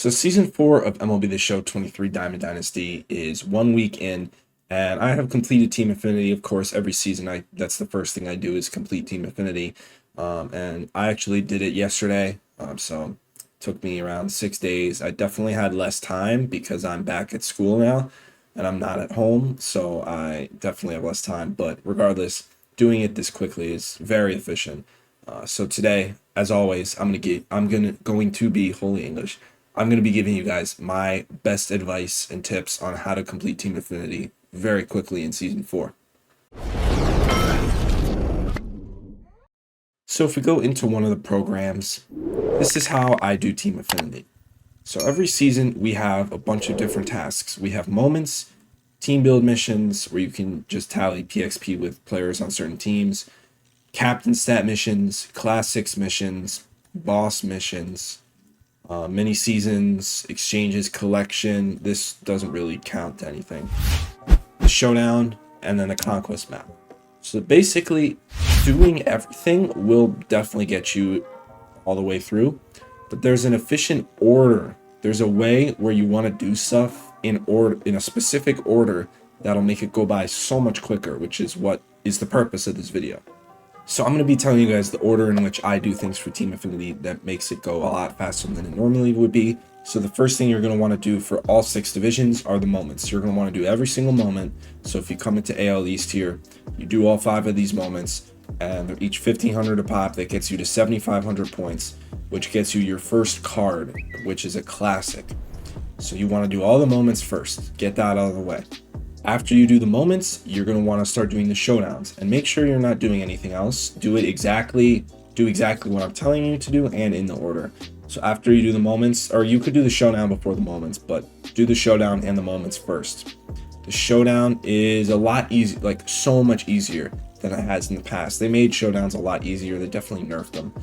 So season 4 of MLB The Show 23 Diamond Dynasty is 1 week in, and I have completed Team Affinity. Of course, every season that's the first thing I do is complete Team Affinity. And I actually did it yesterday. So it took me around 6 days. I definitely had less time because I'm back at school now and I'm not at home, so I definitely have less time. But regardless, doing it this quickly is very efficient. So today, as always, going to be Holy English. I'm gonna be giving you guys my best advice and tips on how to complete Team Affinity very quickly in season 4. So if we go into one of the programs, this is how I do Team Affinity. So every season we have a bunch of different tasks. We have moments, team build missions where you can just tally PXP with players on certain teams, captain stat missions, class 6 missions, boss missions, mini seasons, exchanges, collection. This doesn't really count to anything. The showdown, and then a conquest map. So basically, doing everything will definitely get you all the way through, but there's an efficient order. There's a way where you want to do stuff in a specific order that'll make it go by so much quicker, which is what is the purpose of this video. So I'm going to be telling you guys the order in which I do things for Team Affinity that makes it go a lot faster than it normally would be. So the first thing you're going to want to do for all 6 divisions are the moments. You're going to want to do every single moment. So if you come into AL East here, you do all 5 of these moments, and they're each 1,500 a pop. That gets you to 7,500 points, which gets you your first card, which is a classic. So you want to do all the moments first. Get that out of the way. After you do the moments, you're going to want to start doing the showdowns, and make sure you're not doing anything else. Do exactly what I'm telling you to do and in the order. So after you do the moments, or you could do the showdown before the moments, but do the showdown and the moments first. The showdown is a lot easier, like so much easier than it has in the past. They made showdowns a lot easier. They definitely nerfed them.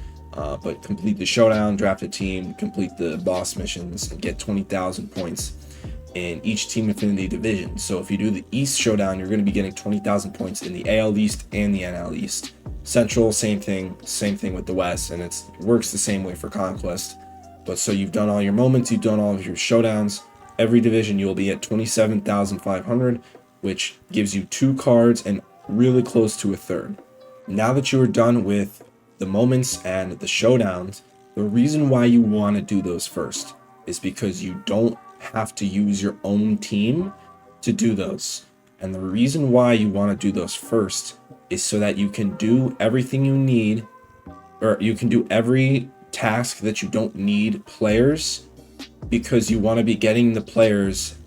But complete the showdown, draft a team, complete the boss missions, and get 20,000 points in each Team Affinity division. So if you do the East Showdown, you're going to be getting 20,000 points in the AL East and the NL East. Central, same thing with the West, and it works the same way for Conquest. But so you've done all your moments, you've done all of your showdowns. Every division you'll be at 27,500, which gives you 2 cards and really close to a third. Now that you are done with the moments and the showdowns, the reason why you want to do those first is because you don't have to use your own team to do those. And the reason why you want to do those first is so that you can do everything you need, or you can do every task that you don't need players, because you want to be getting the players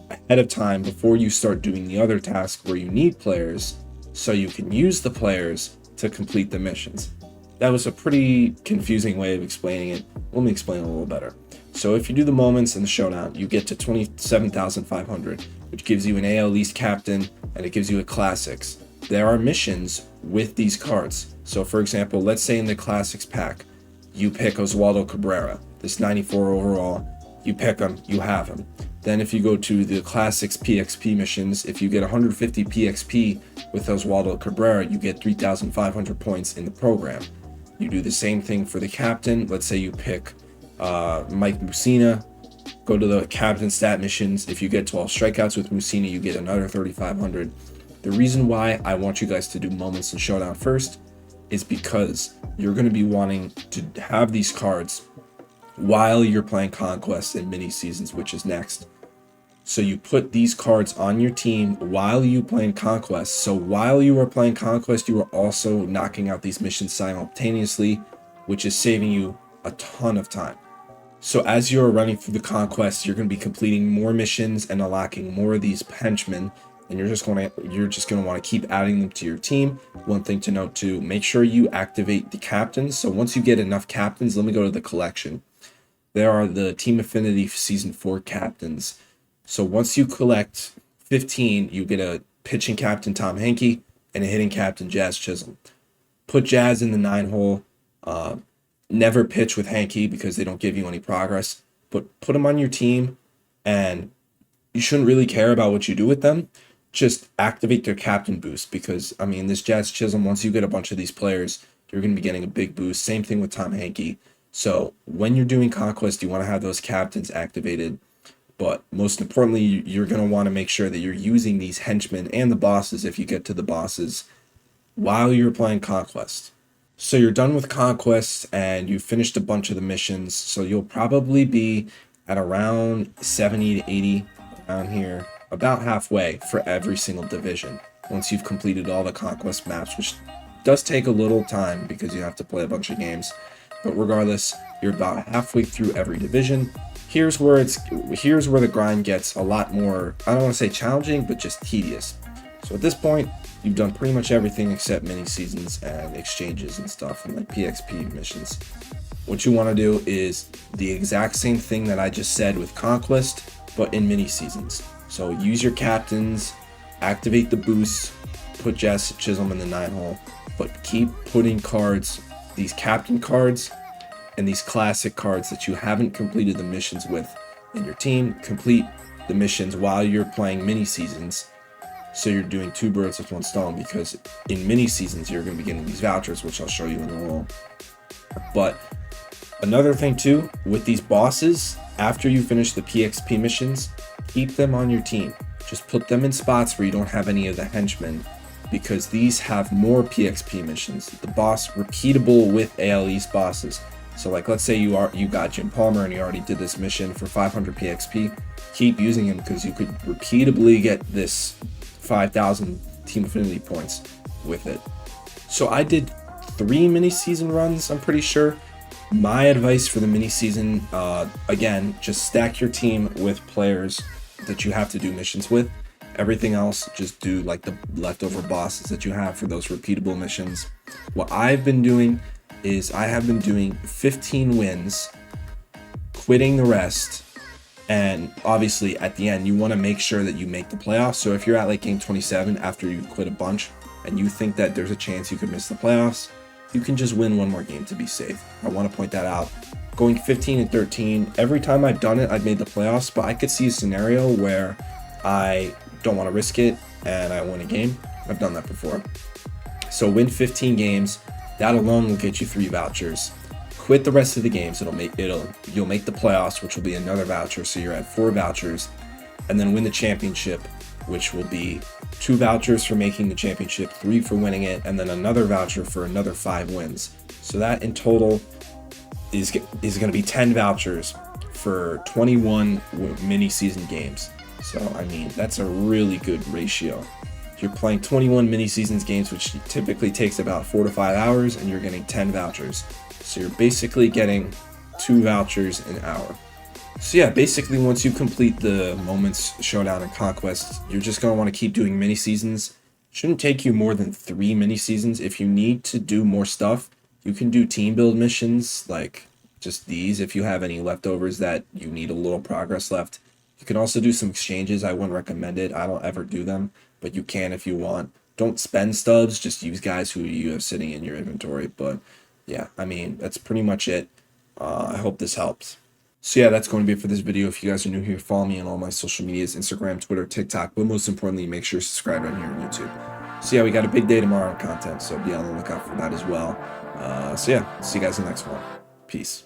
ahead of time before you start doing the other task where you need players, so you can use the players to complete the missions. That was a pretty confusing way of explaining it. Let me explain a little better. So if you do the moments and the showdown, you get to 27,500, which gives you an AL East captain, and it gives you a classics. There are missions with these cards. So for example, let's say in the classics pack, you pick Oswaldo Cabrera, this 94 overall, you pick him, you have him. Then if you go to the classics PXP missions, if you get 150 PXP with Oswaldo Cabrera, you get 3,500 points in the program. You do the same thing for the captain. Let's say you pick Mike Mussina, go to the captain stat missions. If you get 12 strikeouts with Mussina, you get another 3,500. The reason why I want you guys to do moments and showdown first is because you're going to be wanting to have these cards while you're playing Conquest and mini seasons, which is next. So you put these cards on your team while you playing Conquest. So while you are playing Conquest, you are also knocking out these missions simultaneously, which is saving you a ton of time. So as you're running through the Conquest, you're going to be completing more missions and unlocking more of these henchmen, and you're just going to want to keep adding them to your team. One thing to note too, make sure you activate the captains. So once you get enough captains, let me go to the collection. There are the Team Affinity Season 4 captains. So once you collect 15, you get a pitching captain, Tom Henke, and a hitting captain, Jazz Chisholm. Put Jazz in the 9-hole. Never pitch with Henke because they don't give you any progress. But put them on your team, and you shouldn't really care about what you do with them. Just activate their captain boost, because, this Jazz Chisholm, once you get a bunch of these players, you're going to be getting a big boost. Same thing with Tom Henke. So when you're doing Conquest, you want to have those captains activated. But most importantly, you're going to want to make sure that you're using these henchmen and the bosses, if you get to the bosses, while you're playing Conquest. So you're done with Conquest and you finished a bunch of the missions. So you'll probably be at around 70 to 80 around here, about halfway for every single division. Once you've completed all the Conquest maps, which does take a little time because you have to play a bunch of games. But regardless, you're about halfway through every division. Here's where the grind gets a lot more, I don't want to say challenging, but just tedious. So at this point, you've done pretty much everything except mini seasons and exchanges and stuff and like PXP missions. What you want to do is the exact same thing that I just said with Conquest, but in mini seasons. So use your captains, activate the boosts, put Jess Chisholm in the 9-hole, but keep putting cards, these captain cards and these classic cards that you haven't completed the missions with in your team. Complete the missions while you're playing mini seasons. So you're doing 2 birds with 1 stone, because in mini seasons you're going to be getting these vouchers, which I'll show you in a little. But another thing too, with these bosses, after you finish the PXP missions, keep them on your team. Just put them in spots where you don't have any of the henchmen, because these have more PXP missions. The boss repeatable with AL East bosses. So like, let's say you got Jim Palmer and you already did this mission for 500 PXP. Keep using him because you could repeatably get this 5,000 Team Affinity points with it. So I did 3 mini season runs, I'm pretty sure. My advice for the mini season, again, just stack your team with players that you have to do missions with. Everything else, just do like the leftover bosses that you have for those repeatable missions. What I've been doing is I have been doing 15 wins, quitting the rest, and obviously at the end you want to make sure that you make the playoffs. So if you're at like game 27 after you quit a bunch and you think that there's a chance you could miss the playoffs, you can just win 1 more game to be safe. I want to point that out. Going 15 and 13, every time I've done it I've made the playoffs, but I could see a scenario where I don't want to risk it and I win a game. I've done that before. So win 15 games. That alone will get you 3 vouchers. Quit the rest of the games. You'll make the playoffs, which will be another voucher. So you're at 4 vouchers, and then win the championship, which will be 2 vouchers for making the championship, 3 for winning it, and then another voucher for another 5 wins. So that in total is going to be 10 vouchers for 21 mini season games. So I mean, that's a really good ratio. You're playing 21 mini seasons games, which typically takes about 4 to 5 hours, and you're getting 10 vouchers. So you're basically getting 2 vouchers an hour. So yeah, basically once you complete the Moments, Showdown, and Conquest, you're just going to want to keep doing mini seasons. Shouldn't take you more than 3 mini seasons. If you need to do more stuff, you can do team build missions, like just these, if you have any leftovers that you need a little progress left. You can also do some exchanges. I wouldn't recommend it. I don't ever do them, but you can if you want. Don't spend stubs, just use guys who you have sitting in your inventory. But yeah, I mean, that's pretty much it. I hope this helps. So yeah, that's going to be it for this video. If you guys are new here, follow me on all my social medias, Instagram, Twitter, TikTok, but most importantly, make sure you subscribe right here on YouTube. So yeah, we got a big day tomorrow on content, so be on the lookout for that as well. So yeah, see you guys in the next one. Peace.